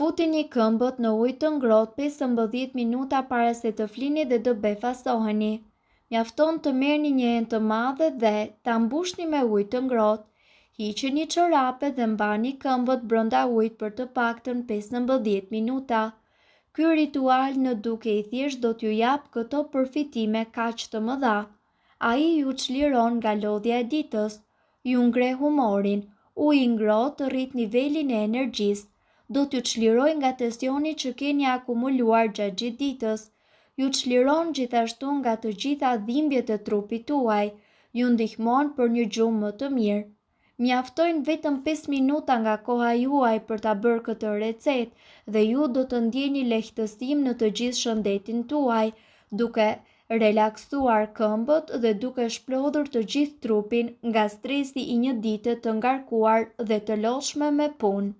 Futini këmbët në ujë të ngrohtë 15 minuta para se të flini dhe të befasoheni. Mjafton të merrni një enë të madhe dhe ta mbushni me ujë të ngrohtë. Hiqeni çorapet dhe mbani këmbët brenda ujit për të paktën 15 minuta. Ky ritual në duke i thjesht do t'ju jap këto përfitime kaq të mëdha. Ai ju çliron nga lodhja e ditës, ju ngre humorin, uji i ngrohtë rrit nivelin e energjisë, do t'ju çliroj nga tensioni që keni akumuluar gjatë gjithë ditës, ju çliron gjithashtu nga të gjitha dhimbjet e trupit tuaj, ju ndihmon për një gjumë më të mirë. Mjaftojnë vetëm 5 minuta nga koha juaj për ta bërë këtë recetë dhe ju do të ndjeni lehtësim në të gjithë shëndetin tuaj, duke relaksuar këmbët dhe duke shplodhur të gjithë trupin nga stresi i një dite të ngarkuar dhe të lodhshme me punë.